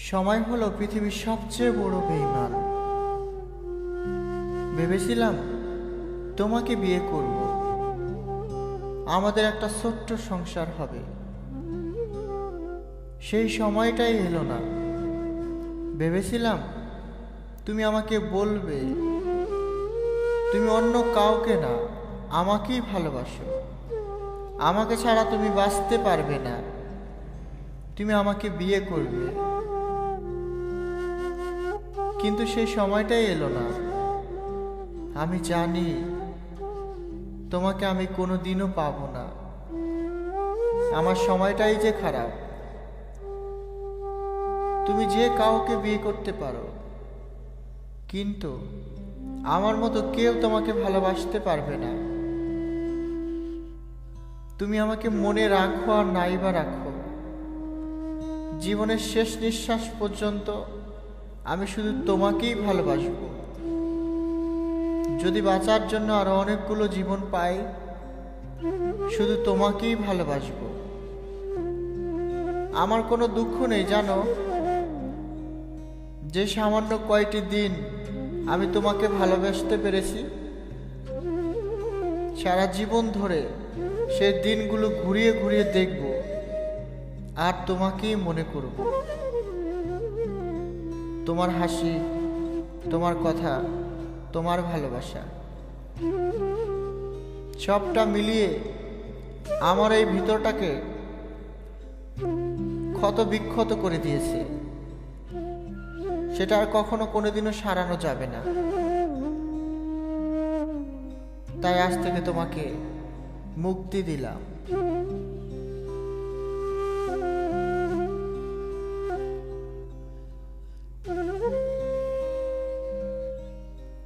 সময় হলো পৃথিবীর সবচেয়ে বড় বেঈমান। ভেবেছিলাম তোমাকে বিয়ে করব, আমাদের একটা ছোট্ট সংসার হবে। সেই সময়টাই এলো না। ভেবেছিলাম তুমি আমাকে বলবে তুমি অন্য কাউকে না, আমাকেই ভালোবাসো, আমাকে ছাড়া তুমি বাঁচতে পারবে না, তুমি আমাকে বিয়ে করবে। কিন্তু সেই সময়টাই এলো না। আমি জানি তোমাকে আমি কোনোদিনও পাবো না। আমার সময়টাই যে খারাপ। তুমি যে কাউকে বিয়ে করতে পারো, কিন্তু আমার মতো কেউ তোমাকে ভালোবাসতে পারবে না। তুমি আমাকে মনে রাখো আর নাইবা রাখো, জীবনের শেষ নিঃশ্বাস পর্যন্ত আমি শুধু তোমাকেই ভালোবাসবো। যদি বাঁচার জন্য আরো অনেকগুলো জীবন পাই, শুধু তোমাকেই ভালোবাসবো। আমার কোনো দুঃখ নেই জানো, যে সামান্য কয়টি দিন আমি তোমাকে ভালোবাসতে পেরেছি। সারা জীবন ধরে সেই দিনগুলো ঘুরিয়ে ঘুরিয়ে দেখব আর তোমাকেই মনে করব। তোমার হাসি, তোমার কথা, তোমার ভালোবাসা, সবটা মিলিয়ে আমার এই ভিতরটাকে ক্ষত বিক্ষত করে দিয়েছে। সেটা আর কখনো কোনোদিনও সারানো যাবে না। তাই আজ থেকে তোমাকে মুক্তি দিলাম।